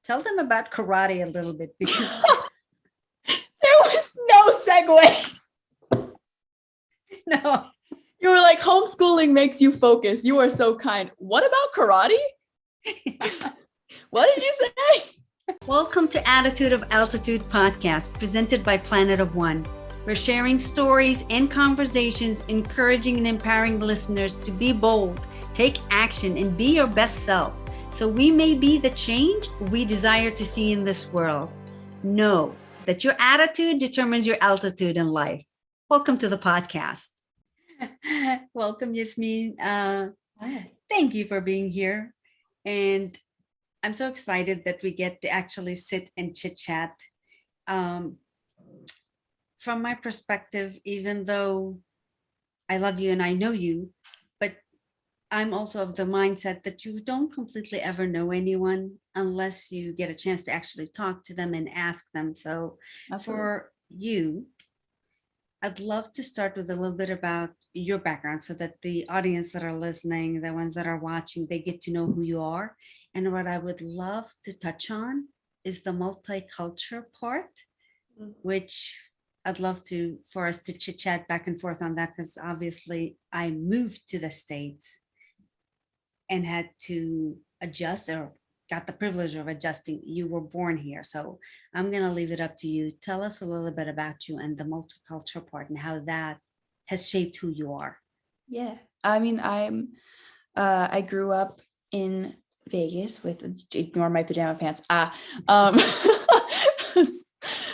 Tell them about karate a little bit because There was no segue. no. You were like, homeschooling makes you focus. You are so kind. What about karate? What did you say? Welcome to Attitude of Altitude podcast, presented by Planet of One. We're sharing stories and conversations, encouraging and empowering listeners to be bold, take action, and be your best self, so we may be the change we desire to see in this world. Know that your attitude determines your altitude in life. Welcome to the podcast. Welcome, Yasmeen. Thank you for being here. And I'm so excited that we get to actually sit and chit chat. From my perspective, even though I love you and I know you, but I'm also of the mindset that you don't completely ever know anyone unless you get a chance to actually talk to them and ask them. So for you, I'd love to start with a little bit about your background so that the audience that are listening, the ones that are watching, they get to know who you are. And what I would love to touch on is the multicultural part, which I'd love for us to chit chat back and forth on that, because obviously I moved to the States and had to adjust, or got the privilege of adjusting. You were born here. So I'm going to leave it up to you. Tell us a little bit about you and the multicultural part and how that has shaped who you are. Yeah. I mean, I grew up in Vegas with, ignore my pajama pants.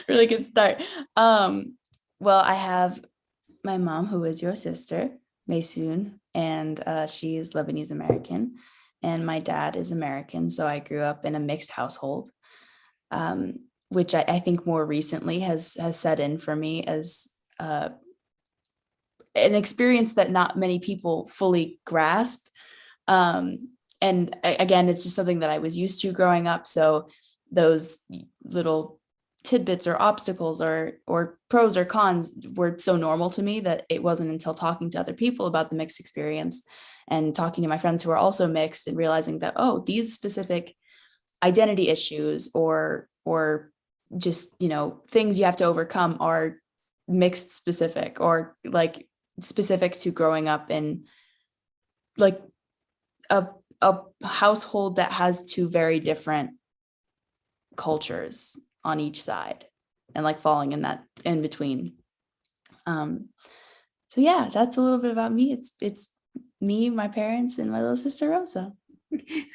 Really good start. Well, I have my mom, who is your sister, Maysoon, and she is Lebanese American, and my dad is American. So I grew up in a mixed household, which I think more recently has set in for me as an experience that not many people fully grasp. And again, it's just something that I was used to growing up. So those little tidbits or obstacles or pros or cons were so normal to me that it wasn't until talking to other people about the mixed experience and talking to my friends who are also mixed and realizing that, oh, these specific identity issues or just, things you have to overcome are mixed specific, or like specific to growing up in like a household that has two very different cultures on each side, and like falling in that in between. So yeah, that's a little bit about me. It's me, my parents, and my little sister Rosa.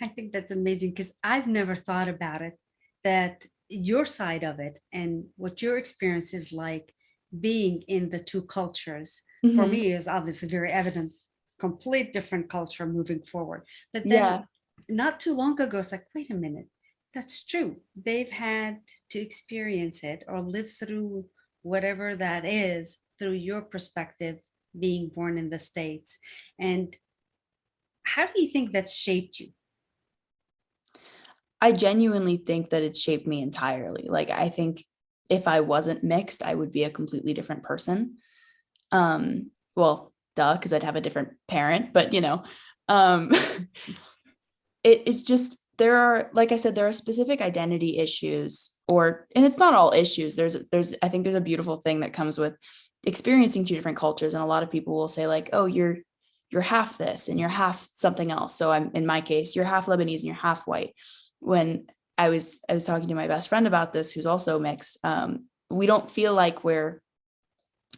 I think that's amazing, because I've never thought about it, that your side of it and what your experience is like being in the two cultures. For me is obviously very evident, complete different culture moving forward. But then not too long ago, it's like, wait a minute, that's true. They've had to experience it or live through whatever that is through your perspective, being born in the States. And how do you think that's shaped you? I genuinely think that it shaped me entirely. Like, I think if I wasn't mixed, I would be a completely different person. Well, duh, because I'd have a different parent, but it's just, there are, like I said, there are specific identity issues, and it's not all issues. I think there's a beautiful thing that comes with experiencing two different cultures. And a lot of people will say like, oh, you're half this and you're half something else. So in my case, you're half Lebanese and you're half white. When I was talking to my best friend about this, who's also mixed, we don't feel like we're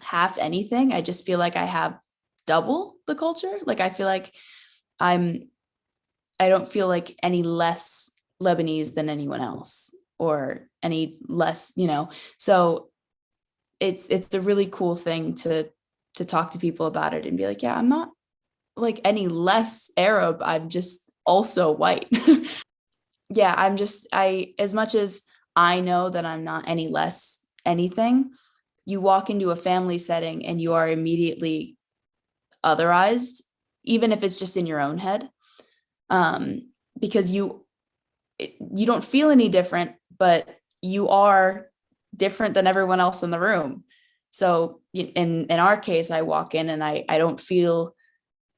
half anything. I just feel like I have double the culture. Like, I feel like I don't feel like any less Lebanese than anyone else, or any less, so it's a really cool thing to talk to people about it and be like, yeah, I'm not like any less Arab, I'm just also white. Yeah, as much as I know that I'm not any less anything, you walk into a family setting and you are immediately otherized, even if it's just in your own head, because you don't feel any different, but you are different than everyone else in the room. So in our case, I walk in and I don't feel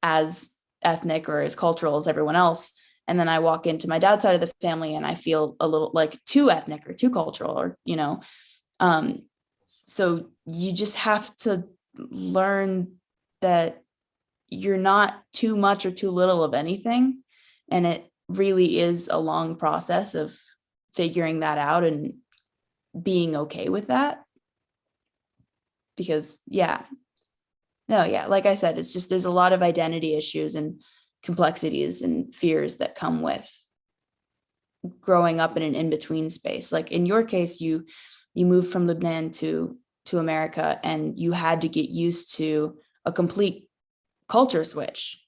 as ethnic or as cultural as everyone else, And then I walk into my dad's side of the family and I feel a little like too ethnic or too cultural, or, so you just have to learn that you're not too much or too little of anything. And it really is a long process of figuring that out and being okay with that. Because like I said, it's just, there's a lot of identity issues and complexities and fears that come with growing up in an in-between space. Like in your case, you moved from Lebanon to America, and you had to get used to a complete culture switch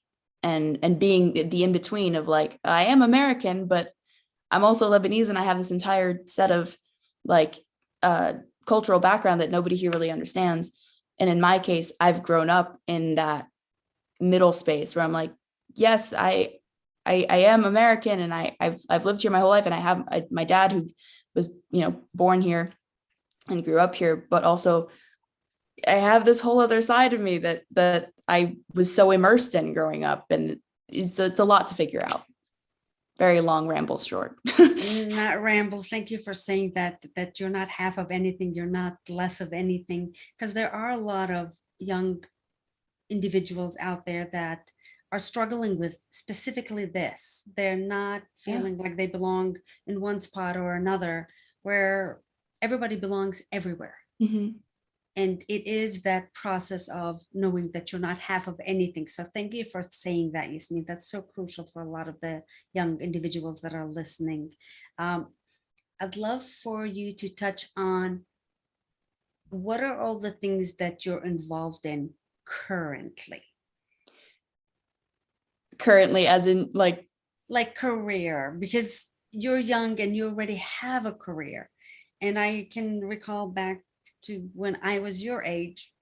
and being the in-between of like, I am American, but I'm also Lebanese, and I have this entire set of like cultural background that nobody here really understands. And in my case, I've grown up in that middle space where I'm like, yes, I am American, and I've lived here my whole life, and I have my dad who was born here and grew up here, but also I have this whole other side of me that I was so immersed in growing up, and it's a lot to figure out. Very long ramble short. Not ramble. Thank you for saying that you're not half of anything. You're not less of anything, because there are a lot of young individuals out there that are struggling with specifically this. They're not feeling like they belong in one spot or another, where everybody belongs everywhere. Mm-hmm. And it is that process of knowing that you're not half of anything. So thank you for saying that, Yasmeen. That's so crucial for a lot of the young individuals that are listening. I'd love for you to touch on, what are all the things that you're involved in currently? Currently, as in like career, because you're young and you already have a career. And I can recall back to when I was your age,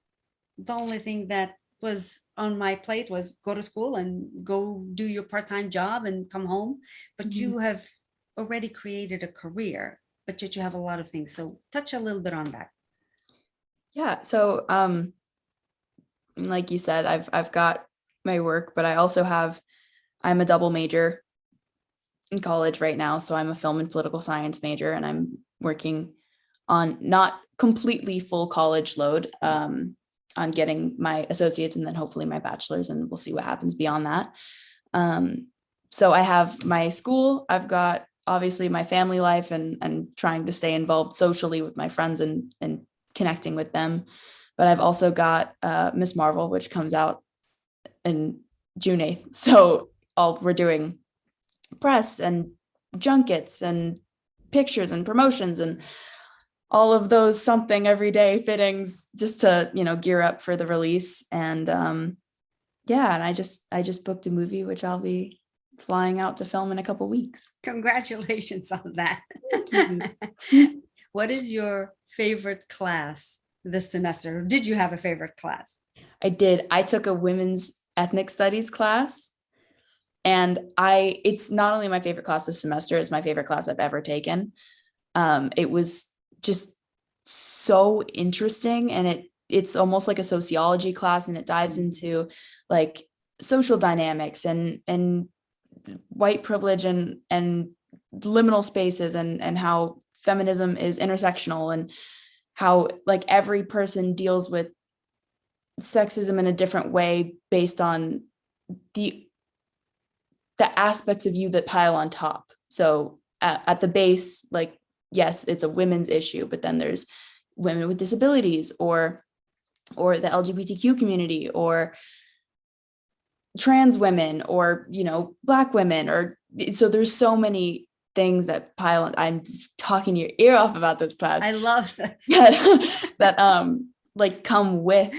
the only thing that was on my plate was go to school and go do your part-time job and come home. But you have already created a career, but yet you have a lot of things. So touch a little bit on that. Yeah. So like you said, I've got my work, but I'm a double major in college right now. So I'm a film and political science major, and I'm working on not completely full college load, on getting my associates and then hopefully my bachelor's, and we'll see what happens beyond that. So I have my school, I've got obviously my family life and trying to stay involved socially with my friends and connecting with them. But I've also got Miss Marvel, which comes out in June 8th. So we're doing press and junkets and pictures and promotions and all of those something every day fittings just to, gear up for the release. And and I just booked a movie, which I'll be flying out to film in a couple weeks. Congratulations on that. What is your favorite class this semester? Did you have a favorite class? I did. I took a women's ethnic studies class, and it's not only my favorite class this semester, it's my favorite class I've ever taken. It was just so interesting, and it's almost like a sociology class, and it dives into like social dynamics and white privilege and liminal spaces and how feminism is intersectional, and how like every person deals with sexism in a different way based on the aspects of you that pile on top. So at the base, like, yes, it's a women's issue, but then there's women with disabilities or the LGBTQ community or trans women or, Black women, or so there's so many things that pile on. I'm talking your ear off about this class. I love this. that like come with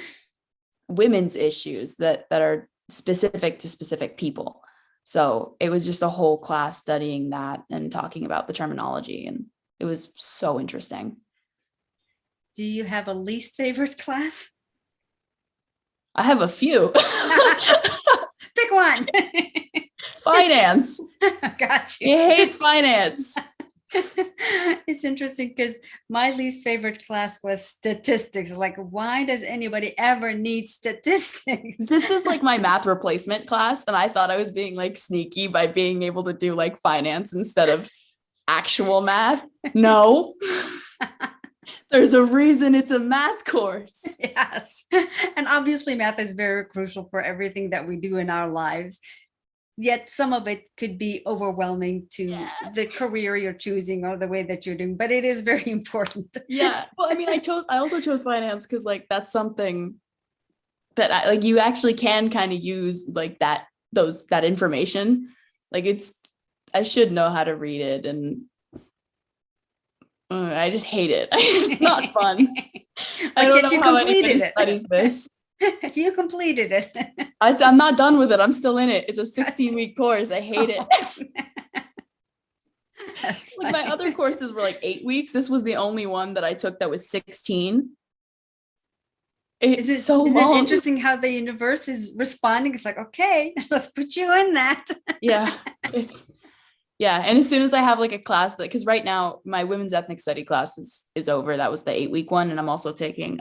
women's issues that are specific to specific people. So it was just a whole class studying that and talking about the terminology, and it was so interesting. Do you have a least favorite class? I have a few. Pick one. Finance. Got you. I hate finance. It's interesting because my least favorite class was statistics. Like, why does anybody ever need statistics? This is like my math replacement class, and I thought I was being like sneaky by being able to do like finance instead of actual math. No. There's a reason it's a math course. Yes. And obviously math is very crucial for everything that we do in our lives. Yet some of it could be overwhelming to the career you're choosing or the way that you're doing, but it is very important. Yeah. Well, I mean, I also chose finance because like that's something that I like you actually can kind of use like that information. Like I should know how to read it, and I just hate it. It's not fun. But yet you completed it. Studies this. You completed it. I'm not done with it. I'm still in it. It's a 16-week course. I hate it. Like my other courses were like 8 weeks. This was the only one that I took that was 16. It's so long. Isn't it interesting how the universe is responding? It's like, okay, let's put you in that. Yeah. And as soon as I have like a class because right now my women's ethnic study class is over. That was the 8-week one. And I'm also taking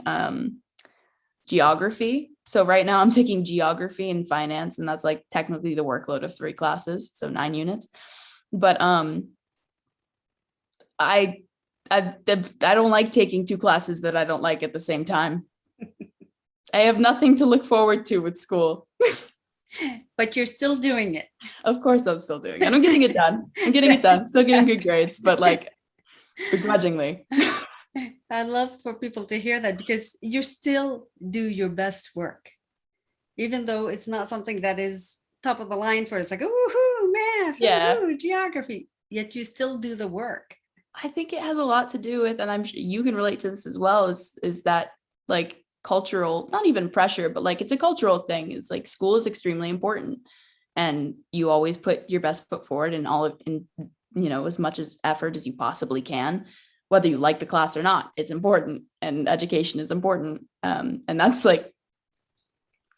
geography. So right now I'm taking geography and finance, and that's like technically the workload of 3 classes, so 9 units. But I don't like taking 2 classes that I don't like at the same time. I have nothing to look forward to with school. But you're still doing it. Of course I'm still doing it. I'm getting it done. Still getting good grades, but like begrudgingly. I love for people to hear that, because you still do your best work, even though it's not something that is top of the line for it's like, ooh, math, ooh, geography, yet you still do the work. I think it has a lot to do with, and I'm sure you can relate to this as well, is that like cultural, not even pressure, but like it's a cultural thing. It's like school is extremely important, and you always put your best foot forward in as much as effort as you possibly can. Whether you like the class or not, it's important, and education is important. And that's like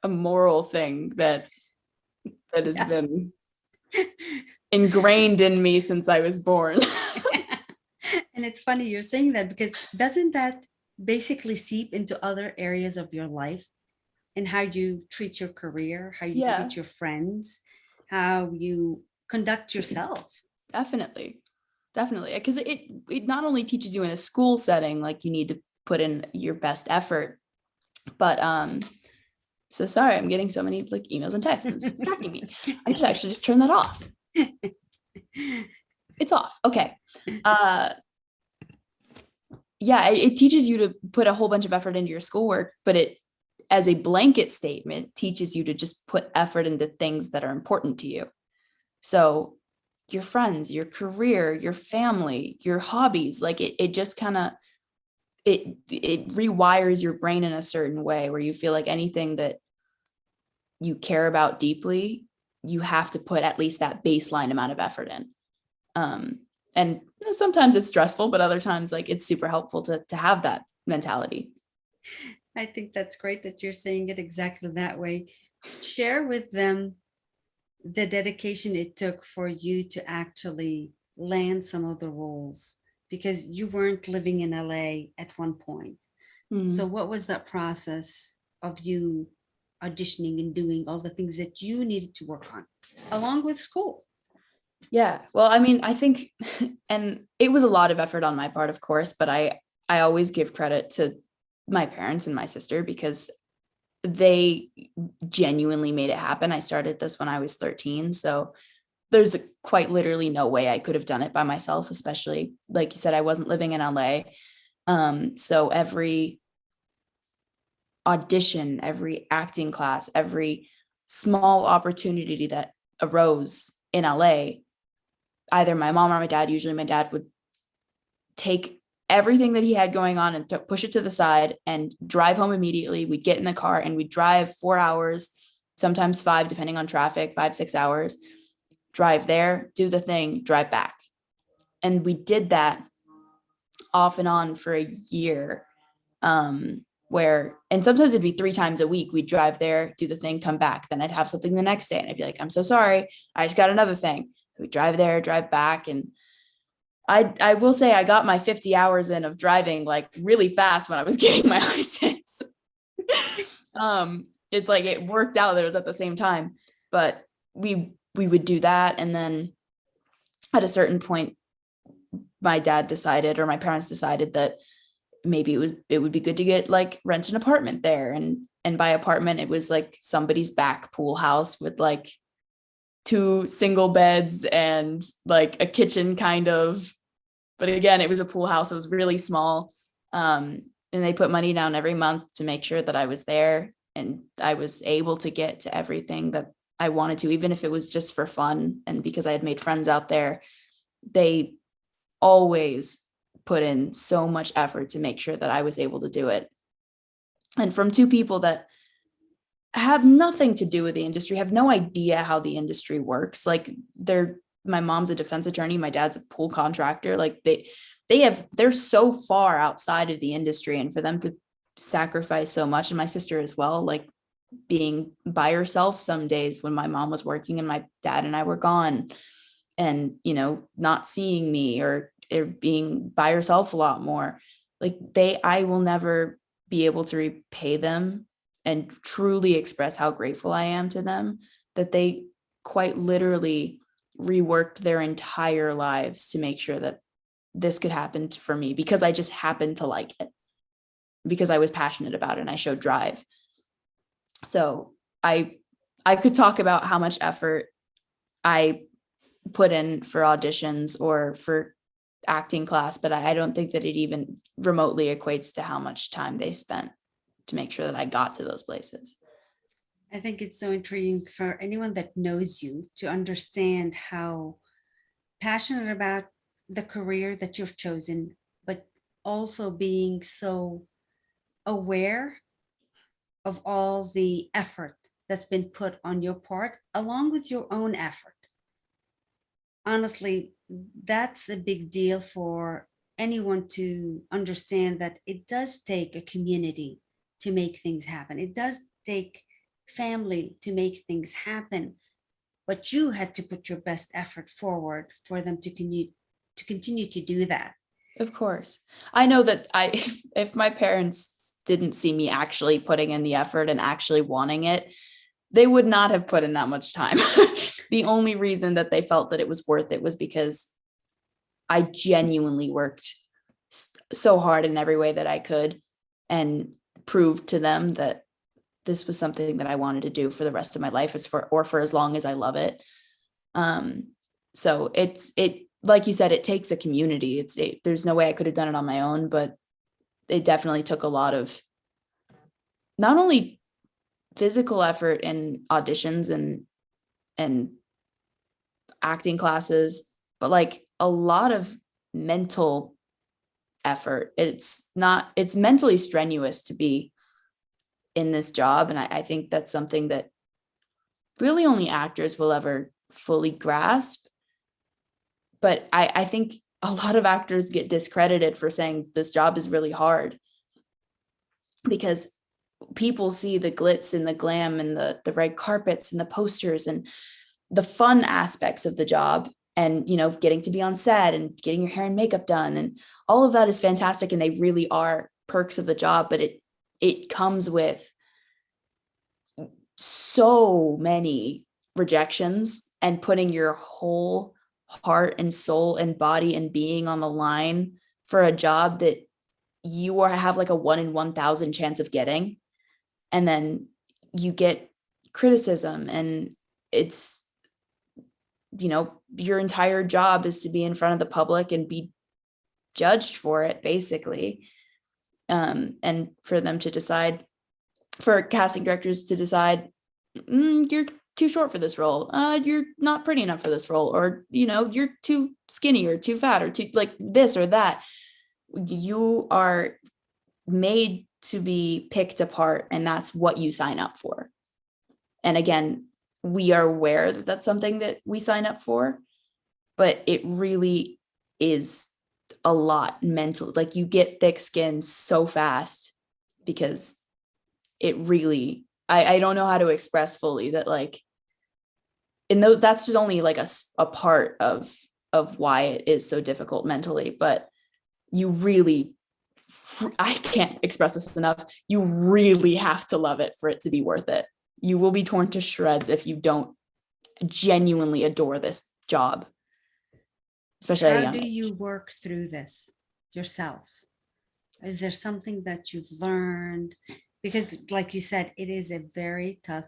a moral thing that has been ingrained in me since I was born. And it's funny you're saying that, because doesn't that basically seep into other areas of your life, and how you treat your career, how you treat your friends, how you conduct yourself? Definitely, because it not only teaches you in a school setting, like you need to put in your best effort, but so sorry, I'm getting so many like emails and texts. It's distracting me. I should actually just turn that off. It's off. Okay. It teaches you to put a whole bunch of effort into your schoolwork, but it, as a blanket statement, teaches you to just put effort into things that are important to you. So your friends, your career, your family, your hobbies, like it just kind of, it rewires your brain in a certain way where you feel like anything that you care about deeply, you have to put at least that baseline amount of effort in. And sometimes it's stressful, but other times like it's super helpful to have that mentality. I think that's great that you're saying it exactly that way. Share with them the dedication it took for you to actually land some of the roles, because you weren't living in LA at one point. Mm-hmm. So what was that process of you auditioning and doing all the things that you needed to work on along with school? Yeah, well, I mean, I think, and it was a lot of effort on my part, of course, but I always give credit to my parents and my sister, because they genuinely made it happen. I started this when I was 13. So there's quite literally no way I could have done it by myself, especially like you said, I wasn't living in LA. So every audition, every acting class, every small opportunity that arose in LA, either my mom or my dad, usually my dad, would take everything that he had going on and push it to the side and drive home immediately. We'd get in the car and we'd drive 4 hours, sometimes 5, depending on traffic, 5-6 hours, drive there, do the thing, drive back. And we did that off and on for a year, and sometimes it'd be 3 times a week. We'd drive there, do the thing, come back. Then I'd have something the next day and I'd be like, I'm so sorry, I just got another thing. So we drive there, drive back. And I will say I got my 50 hours in of driving like really fast when I was getting my license. It's like it worked out that it was at the same time, but we would do that, and then at a certain point my dad decided, or my parents decided, that maybe it would be good to get like rent an apartment there, and by apartment it was like somebody's back pool house with like 2 single beds and like a kitchen kind of, but again it was a pool house. It was really small, and they put money down every month to make sure that I was there and I was able to get to everything that I wanted to, even if it was just for fun. And because I had made friends out there, they always put in so much effort to make sure that I was able to do it. And from 2 people that have nothing to do with the industry, have no idea how the industry works. Like my mom's a defense attorney, my dad's a pool contractor. Like they're so far outside of the industry, and for them to sacrifice so much, and my sister as well, like being by herself some days when my mom was working and my dad and I were gone, and not seeing me, or being by herself a lot more. Like I will never be able to repay them and truly express how grateful I am to them, that they quite literally reworked their entire lives to make sure that this could happen for me, because I just happened to like it, because I was passionate about it and I showed drive. So I could talk about how much effort I put in for auditions or for acting class, but I don't think that it even remotely equates to how much time they spent to make sure that I got to those places. I think it's so intriguing for anyone that knows you to understand how passionate about the career that you've chosen, but also being so aware of all the effort that's been put on your part, along with your own effort. Honestly, that's a big deal for anyone to understand, that it does take a community to make things happen. It does take family to make things happen, but you had to put your best effort forward for them to continue to do that. Of course. I know that if my parents didn't see me actually putting in the effort and actually wanting it, they would not have put in that much time. The only reason that they felt that it was worth it was because I genuinely worked so hard in every way that I could, and proved to them that this was something that I wanted to do for the rest of my life, or for as long as I love it. So it like you said, it takes a community. There's no way I could have done it on my own, but it definitely took a lot of not only physical effort in auditions and acting classes, but like a lot of mental effort. It's mentally strenuous to be in this job. And I think that's something that really only actors will ever fully grasp. But I think a lot of actors get discredited for saying this job is really hard, because people see the glitz and the glam and the red carpets and the posters and the fun aspects of the job, and getting to be on set and getting your hair and makeup done, and all of that is fantastic, and they really are perks of the job. But it comes with so many rejections, and putting your whole heart and soul and body and being on the line for a job that you have like a 1 in 1,000 chance of getting. And then you get criticism, and it's, your entire job is to be in front of the public and be judged for it, basically. And for them to decide, for casting directors to decide, you're too short for this role. You're not pretty enough for this role, or, you're too skinny or too fat or too like this or that. You are made to be picked apart, and that's what you sign up for. And again, we are aware that that's something that we sign up for, but it really is a lot mental. Like, you get thick skin so fast, because it really, I don't know how to express fully that, like, in those, that's just only like a part of of why it is so difficult mentally, but you really, I can't express this enough. You really have to love it for it to be worth it. You will be torn to shreds if you don't genuinely adore this job, especially at a How young do age. you work through this yourself? Is there something that you've learned? Because, like you said, it is a very tough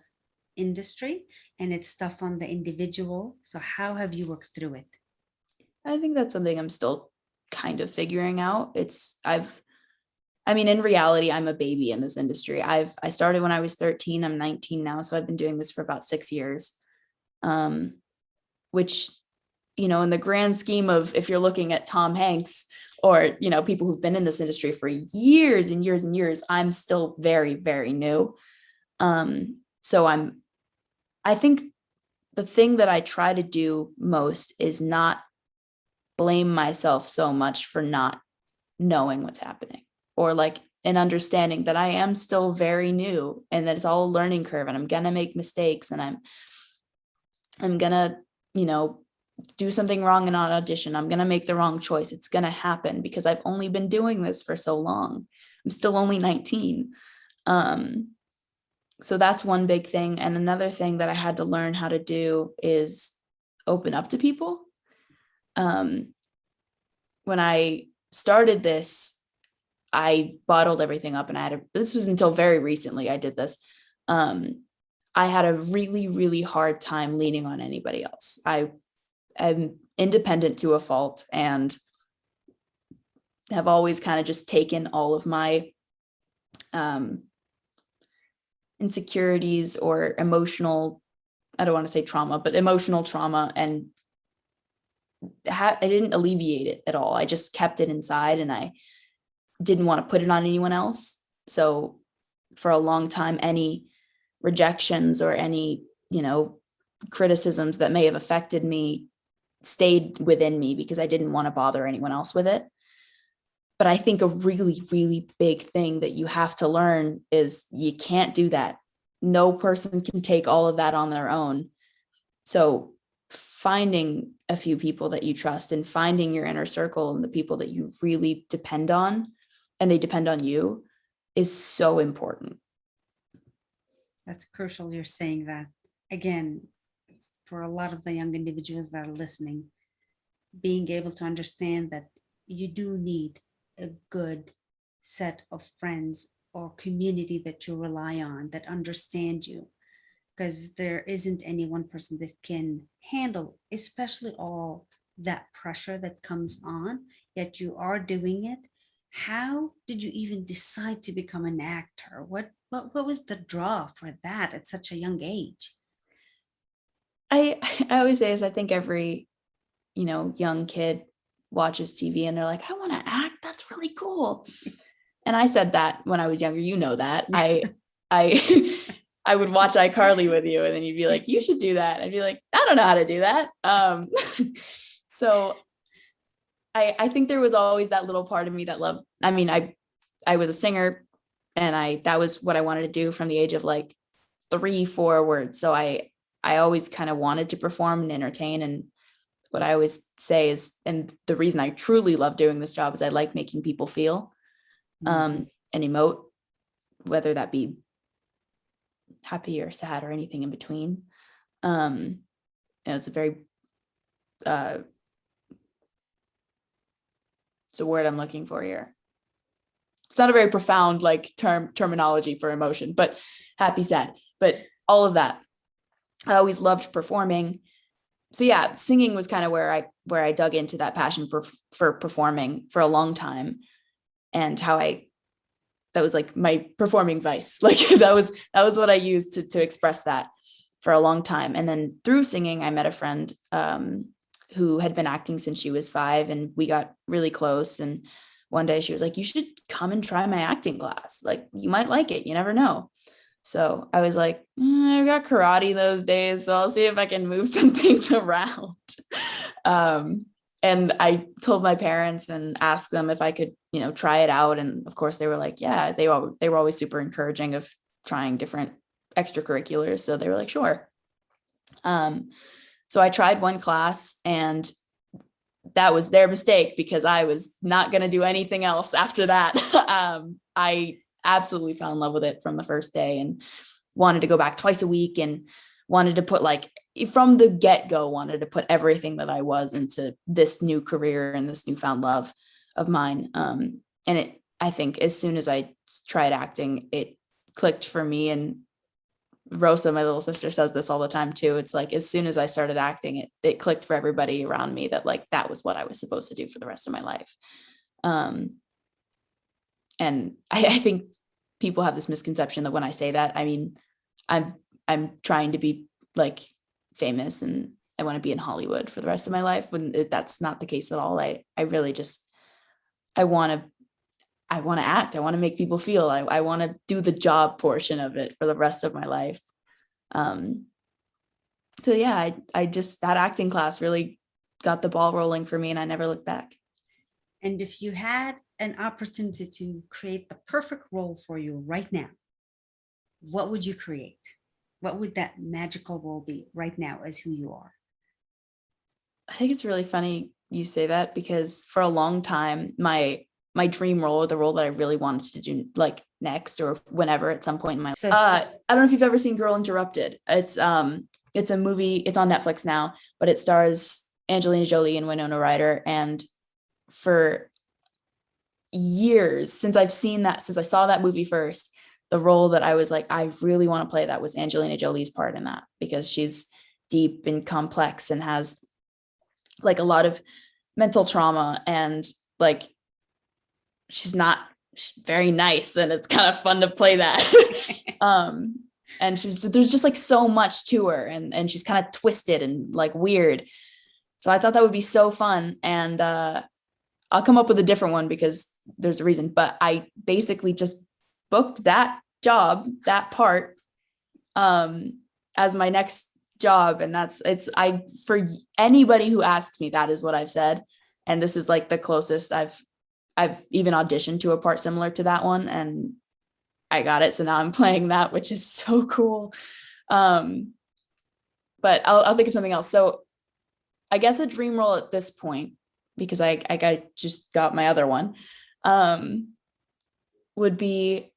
industry and it's tough on the individual. So, how have you worked through it? I think that's something I'm still kind of figuring out. I mean, in reality, I'm a baby in this industry. I started when I was 13. I'm 19 now, so I've been doing this for about 6 years. Um, which, in the grand scheme of, if you're looking at Tom Hanks or, people who've been in this industry for years and years and years, I'm still very, very new. So I think the thing that I try to do most is not blame myself so much for not knowing what's happening, or like an understanding that I am still very new and that it's all a learning curve and I'm gonna make mistakes and I'm gonna, do something wrong in an audition. I'm gonna make the wrong choice. It's gonna happen because I've only been doing this for so long. I'm still only 19. So that's one big thing. And another thing that I had to learn how to do is open up to people. When I started this, I bottled everything up, and this was until very recently I did this. I had a really, really hard time leaning on anybody else. I am independent to a fault and have always kind of just taken all of my insecurities or emotional, I don't want to say trauma, but emotional trauma, and I didn't alleviate it at all. I just kept it inside and I didn't want to put it on anyone else. So for a long time, any rejections or any, criticisms that may have affected me stayed within me because I didn't want to bother anyone else with it. But I think a really, really big thing that you have to learn is you can't do that. No person can take all of that on their own. So finding a few people that you trust and finding your inner circle and the people that you really depend on, and they depend on you, is so important. That's crucial. You're saying that. Again, for a lot of the young individuals that are listening, being able to understand that you do need a good set of friends or community that you rely on that understand you, because there isn't any one person that can handle, especially all that pressure that comes on, yet you are doing it. How did you even decide to become an actor? What was the draw for that at such a young age? I always say is I think every, young kid watches TV and they're like, I want to act. That's really cool. And I said that when I was younger, that I I would watch iCarly with you and then you'd be like, you should do that. I'd be like, I don't know how to do that. So I think there was always that little part of me that loved, I mean, I was a singer and that was what I wanted to do from the age of like 3, 4 words. So I always kind of wanted to perform and entertain. And what I always say is, and the reason I truly love doing this job is I like making people feel and emote, whether that be happy or sad or anything in between. And it's a very, it's a word I'm looking for here. It's not a very profound like terminology for emotion, but happy, sad, but all of that. I always loved performing. So yeah, singing was kind of where I dug into that passion for performing for a long time, and that was like my performing vice. Like that was what I used to express that for a long time. And then through singing, I met a friend who had been acting since she was 5, and we got really close. And one day she was like, you should come and try my acting class. Like you might like it. You never know. So I was like, I've got karate those days, so I'll see if I can move some things around. And I told my parents and asked them if I could, try it out. And of course they were like, yeah, they were always super encouraging of trying different extracurriculars. So they were like, sure. So I tried one class and that was their mistake because I was not going to do anything else after that. I absolutely fell in love with it from the first day and wanted to go back twice a week and wanted to put like from the get-go wanted to put everything that I was into this new career and this newfound love of mine. And I think as soon as I tried acting, it clicked for me. And Rosa, my little sister, says this all the time too. It's like, as soon as I started acting, it clicked for everybody around me that like, that was what I was supposed to do for the rest of my life. And I think people have this misconception that when I say that, I mean, I'm trying to be like famous and I want to be in Hollywood for the rest of my life, when that's not the case at all. I really just, I want to act. I want to make people feel, I want to do the job portion of it for the rest of my life. So yeah, I just, that acting class really got the ball rolling for me and I never looked back. And if you had an opportunity to create the perfect role for you right now, what would you create? What would that magical role be right now as who you are? I think it's really funny you say that, because for a long time, my dream role, or the role that I really wanted to do like next or whenever at some point in my life. I don't know if you've ever seen Girl Interrupted. It's a movie, it's on Netflix now, but it stars Angelina Jolie and Winona Ryder. And for years since I saw that movie first, the role that I was like, I really want to play, that was Angelina Jolie's part in that, because she's deep and complex and has like a lot of mental trauma, and like she's very nice, and it's kind of fun to play that. And there's just like so much to her, and she's kind of twisted and like weird. So I thought that would be so fun. And I'll come up with a different one because there's a reason, but I basically just booked that job, that part, as my next job. And for anybody who asks me, that is what I've said. And this is like the closest I've even auditioned to a part similar to that one, and I got it. So now I'm playing that, which is so cool. But I'll think of something else. So I guess a dream role at this point, because I just got my other one, would be,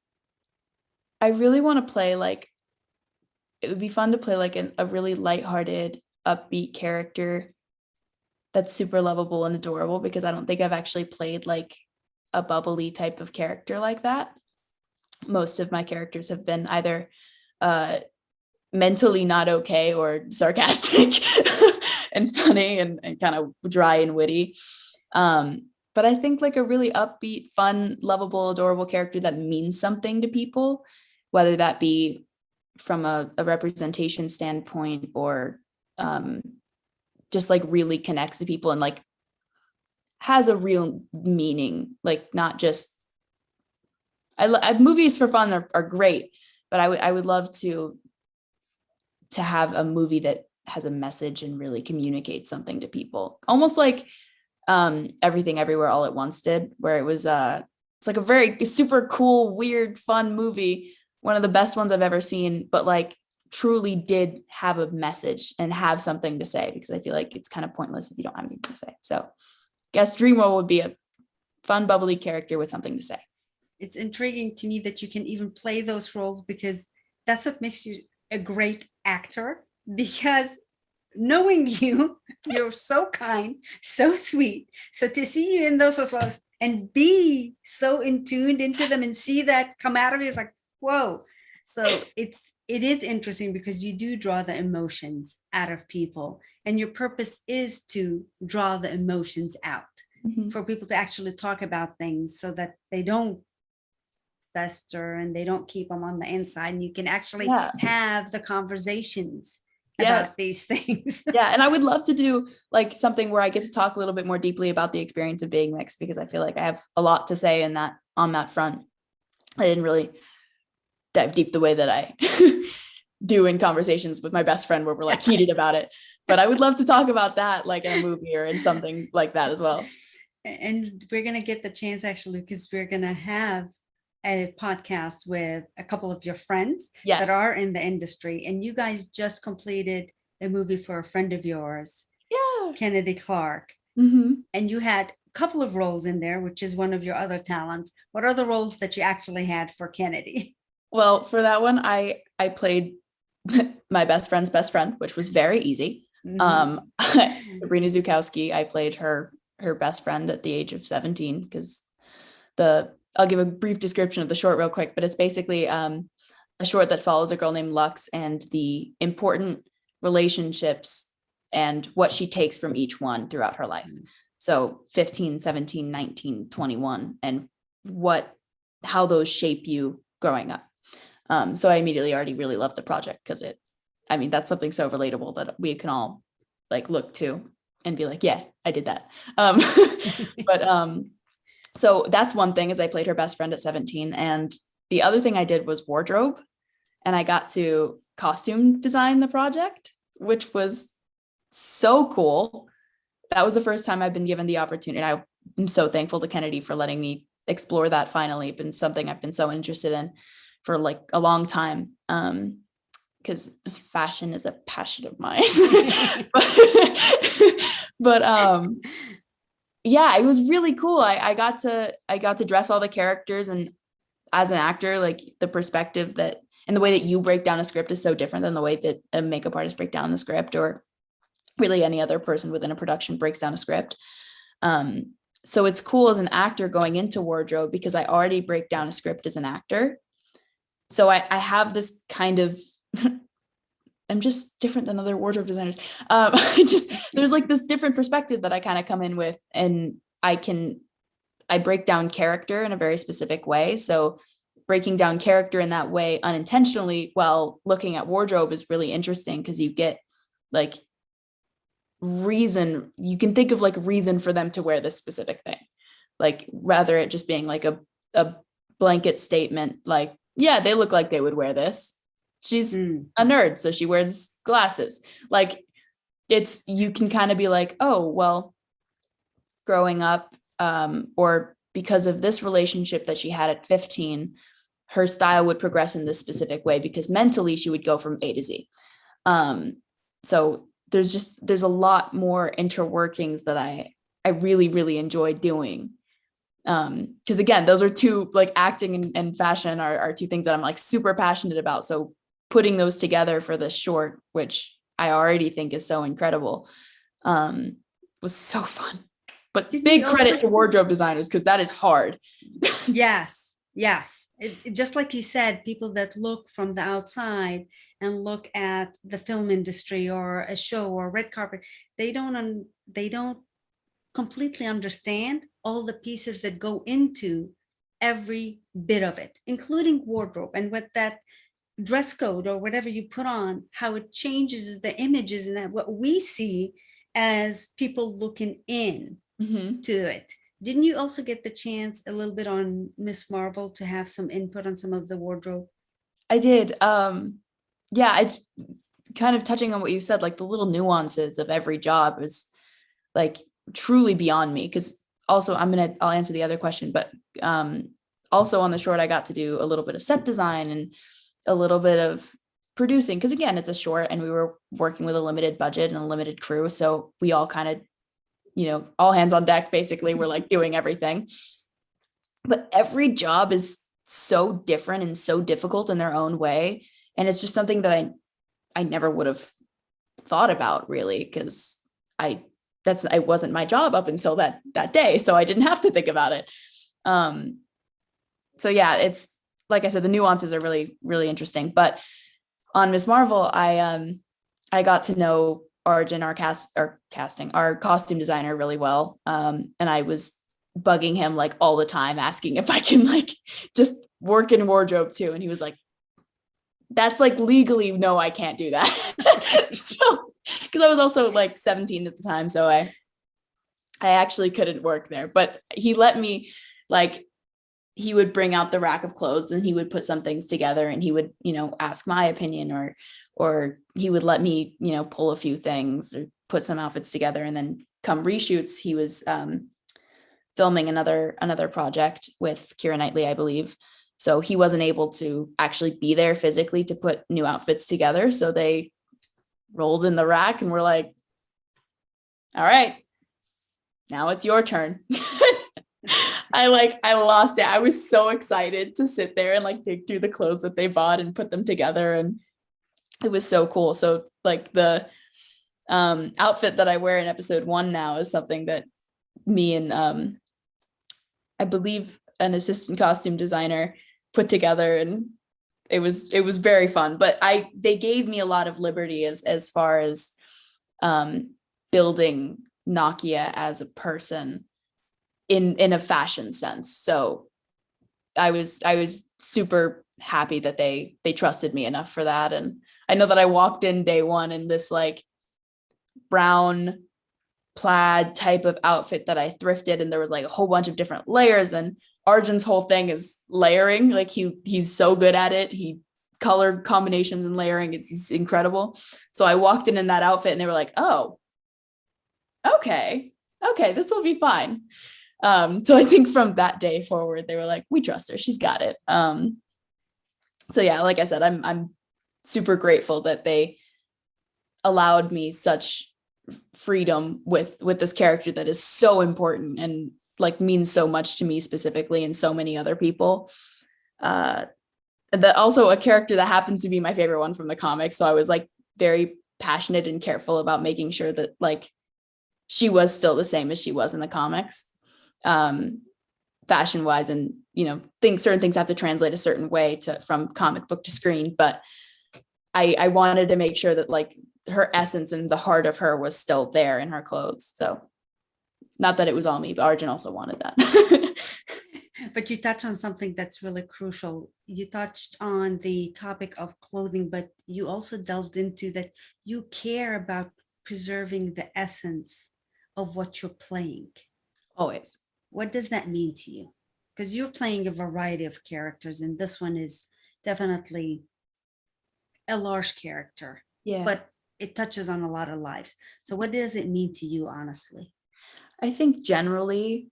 I really want to play like, it would be fun to play like a really lighthearted, upbeat character that's super lovable and adorable, because I don't think I've actually played like a bubbly type of character like that. Most of my characters have been either mentally not okay or sarcastic and funny and kind of dry and witty. But I think like a really upbeat, fun, lovable, adorable character that means something to people, whether that be from a representation standpoint or just like really connects to people and like has a real meaning, like not just, movies for fun are great, but I would love to have a movie that has a message and really communicates something to people, almost like Everything Everywhere All at Once did, where it was it's like a very super cool, weird, fun movie, one of the best ones I've ever seen, but like truly did have a message and have something to say, because I feel like it's kind of pointless if you don't have anything to say. So I guess dream role would be a fun, bubbly character with something to say. It's intriguing to me that you can even play those roles, because that's what makes you a great actor, because knowing you're so kind, so sweet. So to see you in those roles and be so in tuned into them and see that come out of you is like, whoa. So it is interesting, because you do draw the emotions out of people, and your purpose is to draw the emotions out, for people to actually talk about things so that they don't fester and they don't keep them on the inside, and you can actually have the conversations about these things. Yeah. And I would love to do like something where I get to talk a little bit more deeply about the experience of being mixed, because I feel like I have a lot to say on that front. I didn't really dive deep the way that I do in conversations with my best friend where we're like heated about it. But I would love to talk about that like in a movie or in something like that as well. And we're going to get the chance, actually, because we're going to have a podcast with a couple of your friends that are in the industry, and you guys just completed a movie for a friend of yours, Kennedy Clark. and you had a couple of roles in there, which is one of your other talents. What are the roles that you actually had for Kennedy? Well, for that one, I played my best friend's best friend, which was very easy. Sabrina Zukowski, I played her best friend at the age of 17 because I'll give a brief description of the short real quick, but it's basically a short that follows a girl named Lux and the important relationships and what she takes from each one throughout her life. So 15, 17, 19, 21, and how those shape you growing up. So I immediately already really loved the project because that's something so relatable that we can all like look to and be like, yeah, I did that. So that's one thing, is I played her best friend at 17. And the other thing I did was wardrobe, and I got to costume design the project, which was so cool. That was the first time I've been given the opportunity. I'm so thankful to Kennedy for letting me explore that finally. It's been something I've been so interested in for like a long time. Because fashion is a passion of mine. but yeah, it was really cool. I got to dress all the characters, and as an actor, like the perspective that and the way that you break down a script is so different than the way that a makeup artist break down the script, or really any other person within a production breaks down a script. So it's cool as an actor going into wardrobe because I already break down a script as an actor. So I have this kind of I'm just different than other wardrobe designers. There's like this different perspective that I kind of come in with, and I break down character in a very specific way. So breaking down character in that way unintentionally while looking at wardrobe is really interesting because you get like reason. You can think of like reason for them to wear this specific thing, like rather it just being like a blanket statement, like, yeah, they look like they would wear this. She's a nerd, so she wears glasses. Like you can kind of be like, oh, well, growing up, or because of this relationship that she had at 15, her style would progress in this specific way because mentally she would go from A to Z. So there's a lot more interworkings that I really, really enjoy doing. Because again, those are two, like acting and fashion are two things that I'm like super passionate about. So putting those together for this short, which I already think is so incredible, was so fun. But big credit to wardrobe designers because that is hard. Yes. Just like you said, people that look from the outside and look at the film industry or a show or red carpet, they don't completely understand all the pieces that go into every bit of it, including wardrobe, and what that dress code or whatever you put on, how it changes the images and that what we see as people looking in to it. Didn't you also get the chance a little bit on Miss Marvel to have some input on some of the wardrobe? I did. Yeah, it's kind of touching on what you said, like the little nuances of every job is like truly beyond me. Because also I'll answer the other question, but also on the short, I got to do a little bit of set design and a little bit of producing. Because again, it's a short and we were working with a limited budget and a limited crew. So we all kind of, all hands on deck, basically, we're like doing everything. But every job is so different and so difficult in their own way. And it's just something that I never would have thought about really, because it wasn't my job up until that day. So I didn't have to think about it. So yeah, it's like I said, the nuances are really, really interesting. But on Miss Marvel, I got to know Arjun, our costume designer, really well. And I was bugging him like all the time, asking if I can like just work in wardrobe too. And he was like, that's like legally, no, I can't do that. So, because I was also like 17 at the time. So I actually couldn't work there, but he let me, like, he would bring out the rack of clothes and he would put some things together and he would, ask my opinion, or he would let me, pull a few things or put some outfits together. And then come reshoots, he was filming another project with Keira Knightley, I believe. So he wasn't able to actually be there physically to put new outfits together. So they rolled in the rack and we're like, all right, now it's your turn. I lost it. I was so excited to sit there and like dig through the clothes that they bought and put them together. And it was so cool. So like the outfit that I wear in episode 1 now is something that me and I believe an assistant costume designer put together, and it was very fun. But they gave me a lot of liberty as far as building Nakia as a person in a fashion sense. So I was super happy that they trusted me enough for that. And I know that I walked in day one in this like brown plaid type of outfit that I thrifted, and there was like a whole bunch of different layers, and Arjun's whole thing is layering. Like he's so good at it. He color combinations and layering, it's incredible. So I walked in that outfit and they were like, oh, okay, this will be fine. So I think from that day forward, they were like, we trust her, she's got it. So yeah, like I said, I'm super grateful that they allowed me such freedom with this character that is so important and like means so much to me specifically and so many other people. That also a character that happened to be my favorite one from the comics. So I was like very passionate and careful about making sure that like she was still the same as she was in the comics, fashion wise. And, you know, certain things have to translate a certain way from comic book to screen. But I wanted to make sure that like her essence and the heart of her was still there in her clothes. So not that it was all me, but Arjun also wanted that. But you touched on something that's really crucial. You touched on the topic of clothing, but you also delved into that you care about preserving the essence of what you're playing. Always. What does that mean to you? Because you're playing a variety of characters, and this one is definitely a large character. Yeah. But it touches on a lot of lives. So what does it mean to you, honestly? I think generally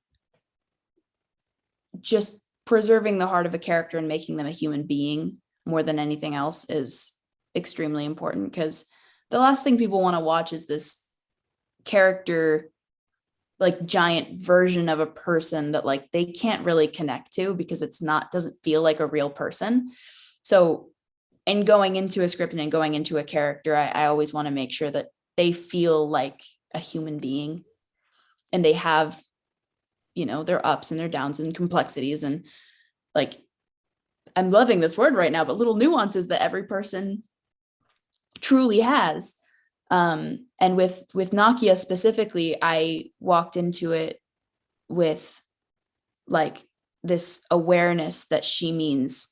just preserving the heart of a character and making them a human being more than anything else is extremely important, because the last thing people want to watch is this character like giant version of a person that like they can't really connect to because doesn't feel like a real person. So in going into a script and going into a character, I always want to make sure that they feel like a human being and they have, you know, their ups and their downs and complexities, and like, I'm loving this word right now, but little nuances that every person truly has. And with Nakia specifically, I walked into it with like this awareness that she means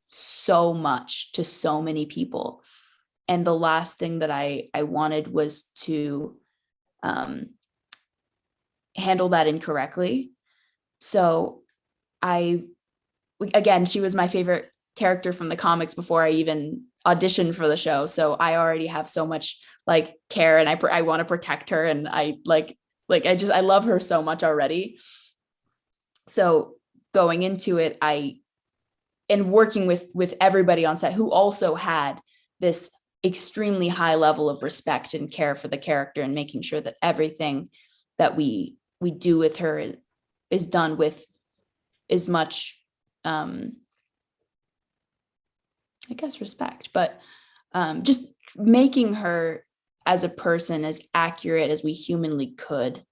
so much to so many people. And the last thing that I wanted was to handle that incorrectly. So again, she was my favorite character from the comics before I even auditioned for the show. So I already have so much like care, and I want to protect her, and I love her so much already. So going into it, and working with everybody on set who also had this extremely high level of respect and care for the character, and making sure that everything that we do with her is done with as much I guess respect, but just making her as a person as accurate as we humanly could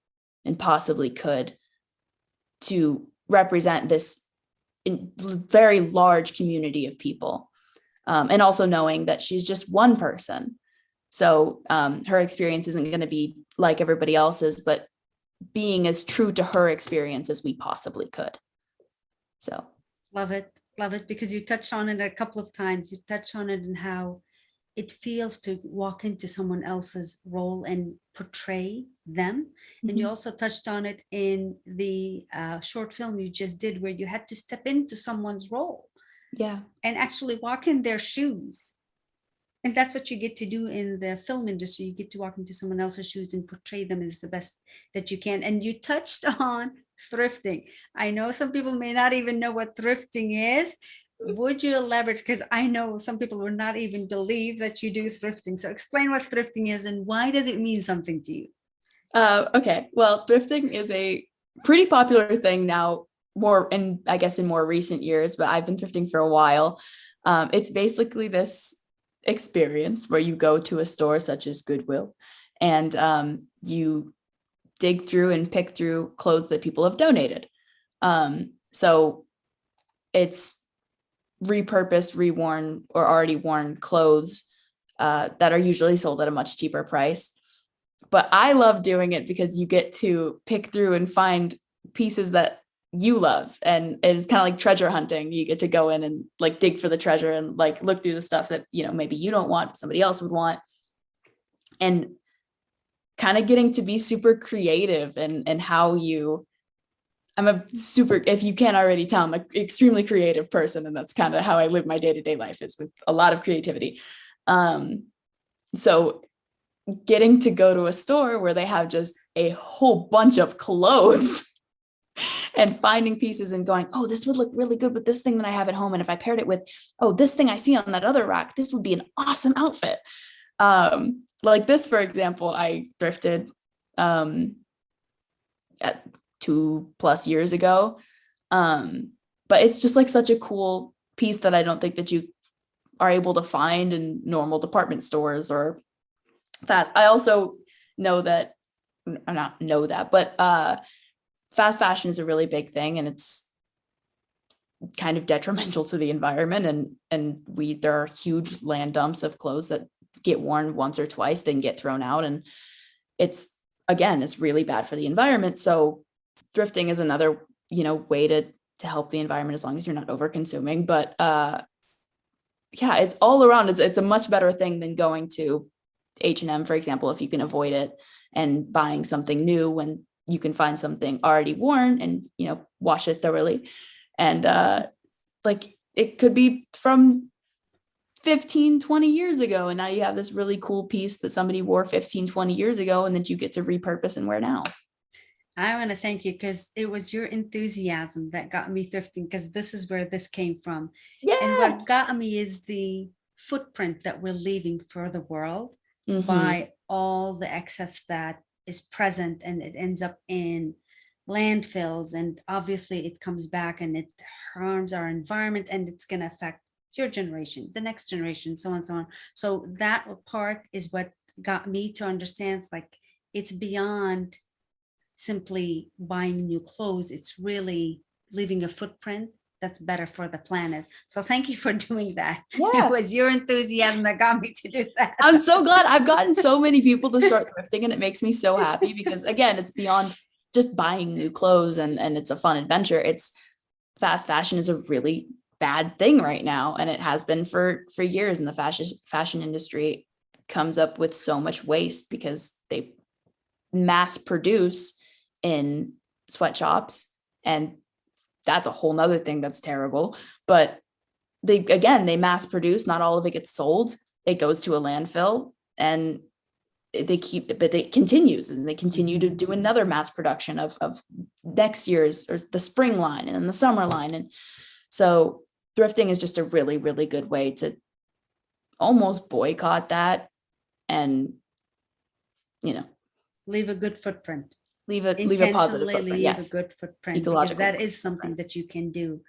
and possibly could to represent this very large community of people. And also knowing that she's just one person. So her experience isn't going to be like everybody else's, but being as true to her experience as we possibly could. So love it, because you touched on it a couple of times. You touched on it and how it feels to walk into someone else's role and portray them. Mm-hmm. And you also touched on it in the short film you just did, where you had to step into someone's role, and actually walk in their shoes. And that's what you get to do in the film industry. You get to walk into someone else's shoes and portray them as the best that you can. And you touched on thrifting. I know some people may not even know what thrifting is. Would you elaborate? Because I know some people will not even believe that you do thrifting. So explain what thrifting is and why does it mean something to you? Okay. Well, thrifting is a pretty popular thing now, more in, I guess, in more recent years, but I've been thrifting for a while. It's basically this experience where you go to a store such as Goodwill and you dig through and pick through clothes that people have donated. So it's repurposed, reworn, or already worn clothes that are usually sold at a much cheaper price. But I love doing it because you get to pick through and find pieces that you love. And it's kind of like treasure hunting. You get to go in and like dig for the treasure and like look through the stuff that, you know, maybe you don't want, somebody else would want. And kind of getting to be super creative and how you, I'm a super, if you can't already tell, I'm an extremely creative person. And that's kind of how I live my day-to-day life, is with a lot of creativity. So getting to go to a store where they have just a whole bunch of clothes and finding pieces and going, oh, this would look really good with this thing that I have at home. And if I paired it with, oh, this thing I see on that other rack, this would be an awesome outfit. Like this, for example, I thrifted at 2+ years ago. But it's just like such a cool piece that I don't think that you are able to find in normal department stores or fast. I also know that, I'm not know that, but fast fashion is a really big thing, and it's kind of detrimental to the environment. And there are huge land dumps of clothes that get worn once or twice, then get thrown out, and it's really bad for the environment. So thrifting is another, way to help the environment, as long as you're not over consuming. But yeah, it's all around. It's a much better thing than going to H&M, for example, if you can avoid it, and buying something new when you can find something already worn and, wash it thoroughly. And like it could be from 15-20 years ago, and now you have this really cool piece that somebody wore 15-20 years ago and that you get to repurpose and wear now. I want to thank you, because it was your enthusiasm that got me thrifting, because this is where this came from. And Yeah. what got me is the footprint that we're leaving for the world Mm-hmm. by all the excess that is present, and it ends up in landfills, and obviously it comes back and it harms our environment, and it's going to affect your generation, the next generation, so on, so on. So that part is what got me to understand, like, it's beyond simply buying new clothes. It's really leaving a footprint that's better for the planet. So thank you for doing that. It Yeah. was your enthusiasm that got me to do that. I'm so glad. I've gotten so many people to start thrifting, and it makes me so happy because, again, it's beyond just buying new clothes and it's a fun adventure. It's fast fashion is a really bad thing right now, and it has been for years. And the fashion industry comes up with so much waste because they mass produce in sweatshops, and that's a whole nother thing that's terrible. But they mass produce, not all of it gets sold, it goes to a landfill, and but it continues, and they continue to do another mass production of next year's, or the spring line and then the summer line. And so thrifting is just a really, really good way to almost boycott that, and Leave a good footprint. leave a positive Intentionally footprint. leave a Yes. good footprint, because Ecological that is something footprint. that you can do.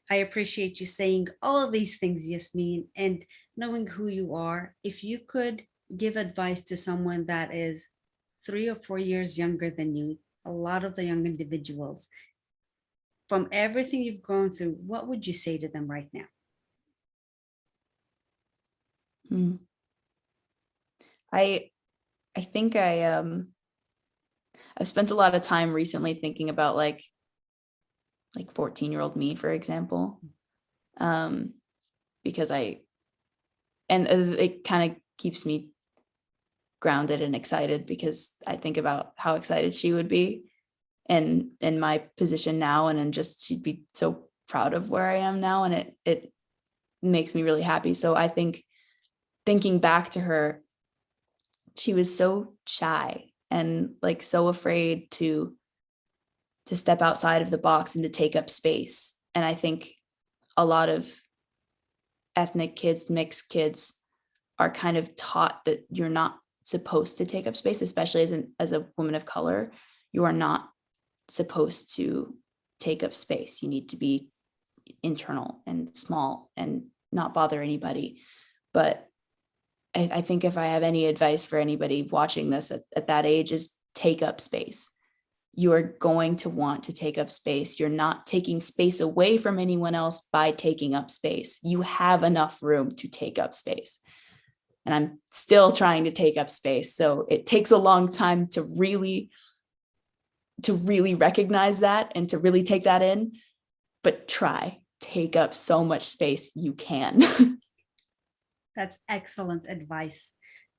I appreciate you saying all of these things, Yasmeen, and knowing who you are. If you could give advice to someone that is 3 or 4 years younger than you, a lot of the young individuals, from everything you've gone through, what would you say to them right now? Hmm. I think I've spent a lot of time recently thinking about like 14-year-old me, for example, because it kind of keeps me grounded and excited, because I think about how excited she would be and in my position now, and just she'd be so proud of where I am now, and it makes me really happy. So I think, thinking back to her, she was so shy and like so afraid to step outside of the box and to take up space. And I think a lot of ethnic kids, mixed kids, are kind of taught that you're not supposed to take up space, especially as a woman of color. You are not supposed to take up space. You need to be internal and small and not bother anybody. But I think if I have any advice for anybody watching this at that age, is take up space. You are going to want to take up space. You're not taking space away from anyone else by taking up space. You have enough room to take up space. And I'm still trying to take up space. So it takes a long time to really recognize that and to really take that in. But take up so much space you can. That's excellent advice,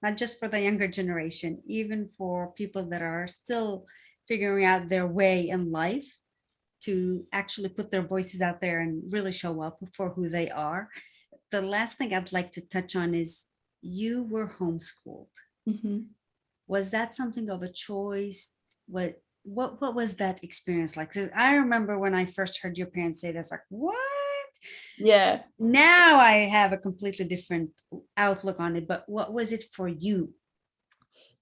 not just for the younger generation, even for people that are still figuring out their way in life, to actually put their voices out there and really show up for who they are. The last thing I'd like to touch on is you were homeschooled. Mm-hmm. Was that something of a choice? What was that experience like? 'Cause I remember when I first heard your parents say that's like, what? Yeah. Now I have a completely different outlook on it, but what was it for you?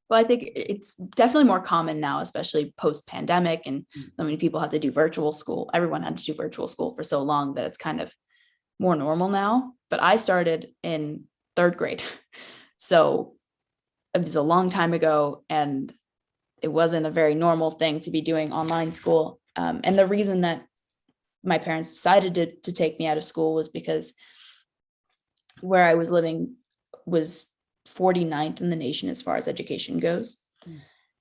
Well, I think it's definitely more common now, especially post-pandemic, and so many people have to do virtual school. Everyone had to do virtual school for so long that it's kind of more normal now. But I started in 3rd grade. So it was a long time ago, and it wasn't a very normal thing to be doing online school. And the reason that my parents decided to take me out of school was because where I was living was 49th in the nation as far as education goes.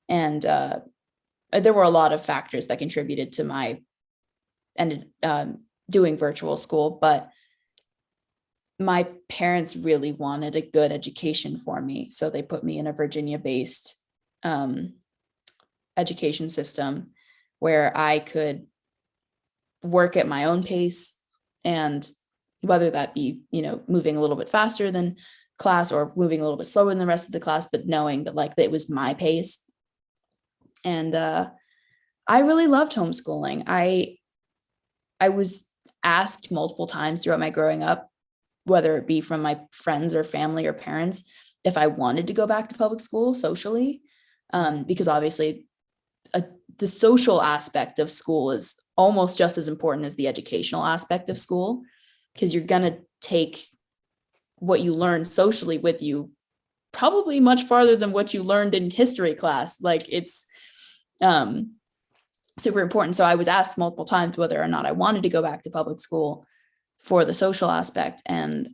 And there were a lot of factors that contributed to my doing virtual school, but my parents really wanted a good education for me. So they put me in a Virginia-based education system where I could work at my own pace, and whether that be, moving a little bit faster than class or moving a little bit slower than the rest of the class, but knowing that that it was my pace. And I really loved homeschooling. I was asked multiple times throughout my growing up, whether it be from my friends or family or parents, if I wanted to go back to public school socially, because obviously the social aspect of school is almost just as important as the educational aspect of school, because you're going to take what you learned socially with you probably much farther than what you learned in history class. It's super important. So I was asked multiple times whether or not I wanted to go back to public school for the social aspect. And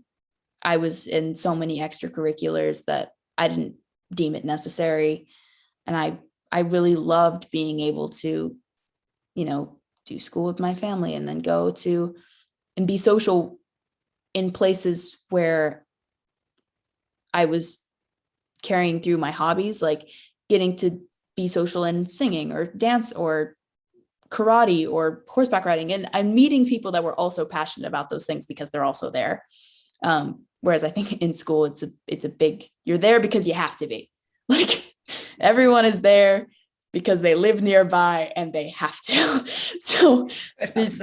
I was in so many extracurriculars that I didn't deem it necessary. And I really loved being able to, do school with my family and then go to and be social in places where I was carrying through my hobbies, like getting to be social in singing or dance or karate or horseback riding. And I'm meeting people that were also passionate about those things because they're also there. Whereas I think in school, it's a big, you're there because you have to be. Everyone is there because they live nearby and they have to. So there's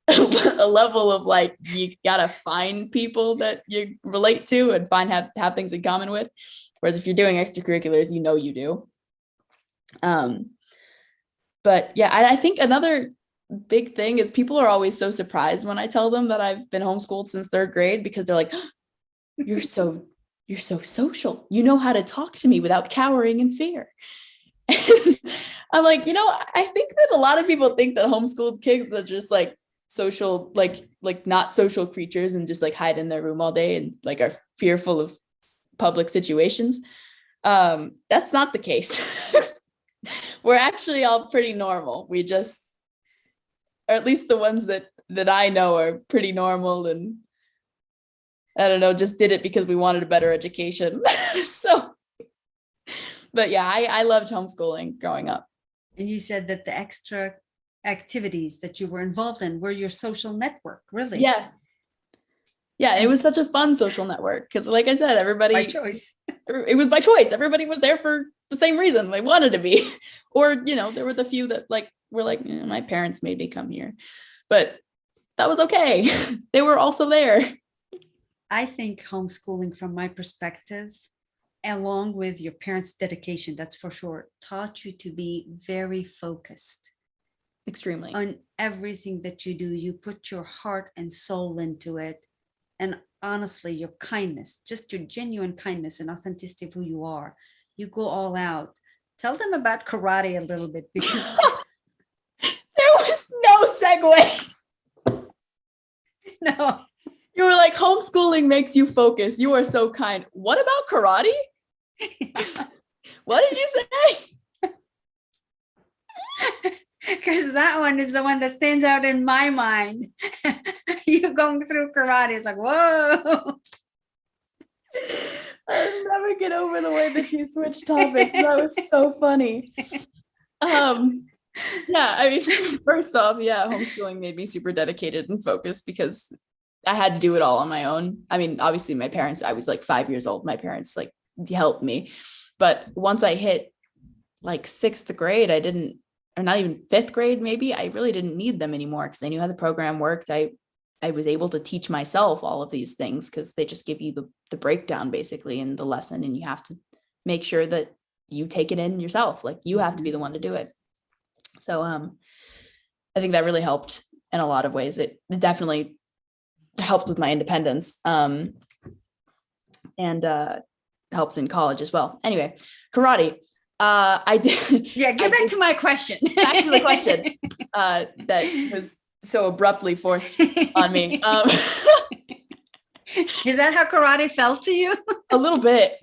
a level of you gotta find people that you relate to and have things in common with. Whereas if you're doing extracurriculars, you do. But yeah, I think another big thing is people are always so surprised when I tell them that I've been homeschooled since 3rd grade, because they're like, oh, you're so social. You know how to talk to me without cowering in fear. And I'm like, I think that a lot of people think that homeschooled kids are just social, not social creatures and just hide in their room all day and are fearful of public situations. That's not the case. We're actually all pretty normal. We just, or at least the ones that I know, are pretty normal, and I don't know, just did it because we wanted a better education. So, but yeah, I loved homeschooling growing up. And you said that the extra activities that you were involved in were your social network, really? Yeah. Yeah, it was such a fun social network because, like I said, everybody, by choice. It was by choice. Everybody was there for the same reason. They wanted to be. Or, there were the few that were my parents made me come here. But that was okay. They were also there. I think homeschooling, from my perspective, along with your parents' dedication, that's for sure, taught you to be very focused Extremely. on everything that you do. You put your heart and soul into it. And honestly, your kindness, just your genuine kindness and authenticity of who you are, you go all out. Tell them about karate a little bit, because There was no segue. no. You were like, homeschooling makes you focus. You are so kind. What about karate? What did you say? Because that one is the one that stands out in my mind. You going through karate is like, whoa. I'll never get over the way that you switched topics. That was so funny. Yeah, I mean, first off, yeah, homeschooling made me super dedicated and focused because I had to do it all on my own. I mean, obviously my parents, I was like 5 years old. My parents like helped me. But once I hit like 6th grade, I didn't, or not even 5th grade, maybe, I really didn't need them anymore because I knew how the program worked. I was able to teach myself all of these things because they just give you the breakdown basically in the lesson, and you have to make sure that you take it in yourself. Like you have to be the one to do it. So I think that really helped in a lot of ways. It definitely helped with my independence, and helped in college as well. Anyway, karate. I did. Yeah, get back to my question. Back to the question that was so abruptly forced on me. Is that how karate felt to you? A little bit.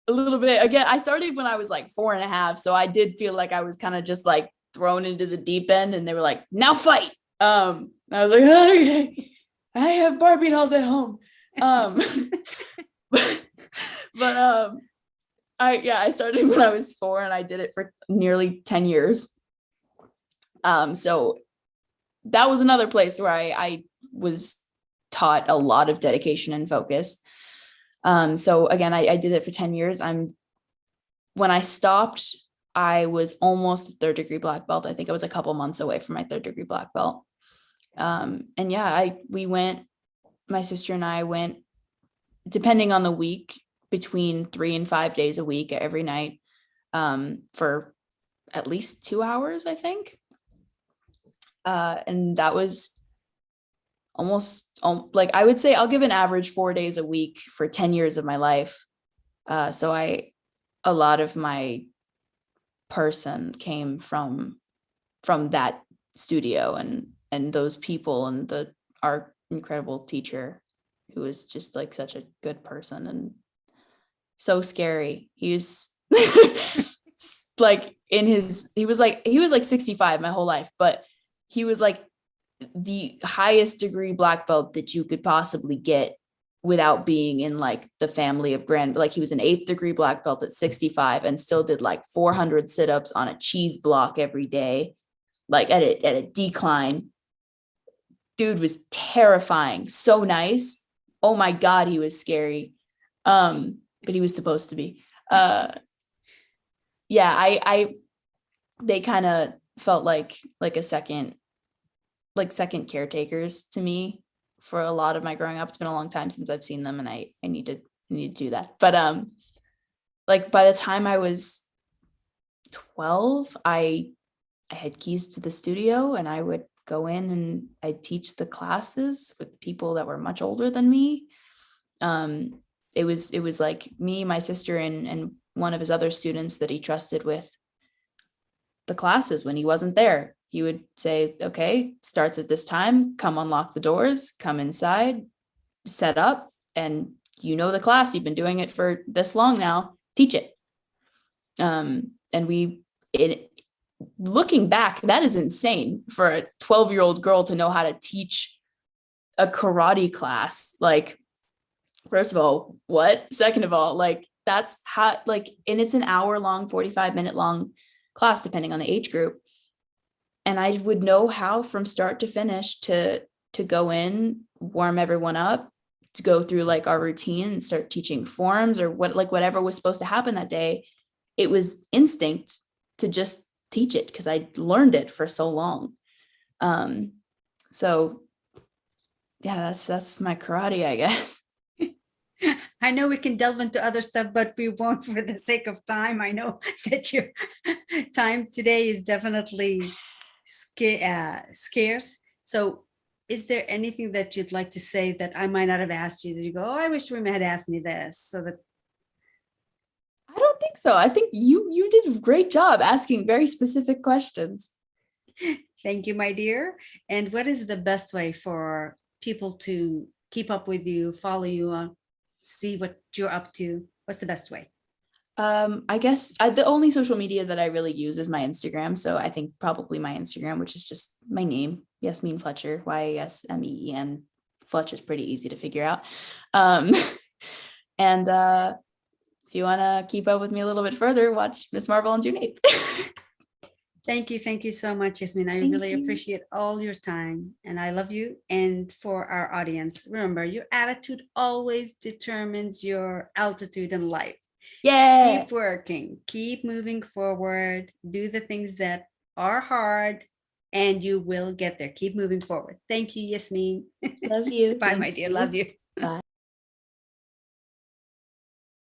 Again, I started when I was like 4.5, so I did feel like I was kind of just like thrown into the deep end, and they were like, "Now fight." I was like, "Okay, I have Barbie dolls at home." But I started when I was 4, and I did it for nearly 10 years. So that was another place where I was taught a lot of dedication and focus. So again, I did it for 10 years. When I stopped, I was almost a 3rd degree black belt. I think I was a couple months away from my 3rd degree black belt. And yeah, my sister and I went, depending on the week, between 3 and 5 days a week every night, for at least 2 hours, I think. And that was almost like, I would say I'll give an average 4 days a week for 10 years of my life. So a lot of my person came from that studio and those people, and our incredible teacher, who was just like such a good person and so scary. He was like he was like 65 my whole life, but he was like the highest degree black belt that you could possibly get without being in like the family of grand. Like he was an 8th degree black belt at 65 and still did like 400 sit-ups on a cheese block every day, like at a decline. Dude was terrifying. So nice. Oh my God, he was scary. But he was supposed to be. Yeah, they kind of felt like second caretakers to me for a lot of my growing up. It's been a long time since I've seen them, and I need to do that. But like by the time I was 12, I had keys to the studio, and I would go in and I'd teach the classes with people that were much older than me. It was like me, my sister, and one of his other students that he trusted with the classes when he wasn't there. He would say, "Okay, starts at this time, come unlock the doors, come inside, set up, and you know the class, you've been doing it for this long now, teach it." And looking back, that is insane for a 12-year-old girl to know how to teach a karate class. Like, first of all, what? Second of all, like that's how, like, and it's an hour long, 45-minute long class, depending on the age group. And I would know how from start to finish to go in, warm everyone up, to go through like our routine and start teaching forms or whatever was supposed to happen that day. It was instinct to just teach it because I learned it for so long. So yeah, that's my karate, I guess. I know we can delve into other stuff, but we won't for the sake of time. I know that your time today is definitely scarce. So is there anything that you'd like to say that I might not have asked you? Did you go, oh, I wish Rima had asked me this? So that I don't think so. I think you did a great job asking very specific questions. thank you, my dear. And what is the best way for people to keep up with you, follow you, see what you're up to? What's the best way? I guess the only social media that I really use is my Instagram. So I think probably my Instagram, which is just my name, Yasmeen Fletcher, Yasmeen. Fletcher is pretty easy to figure out. And if you want to keep up with me a little bit further, watch Miss Marvel on June 8th. Thank you. Thank you so much, Yasmeen. I Thank really you. appreciate all your time and I love you. And for our audience, remember, your attitude always determines your altitude in life. Yeah. Keep working, keep moving forward, do the things that are hard, and you will get there. Keep moving forward. Thank you, Yasmeen. Love you. Bye, Thank my dear. you. Love you.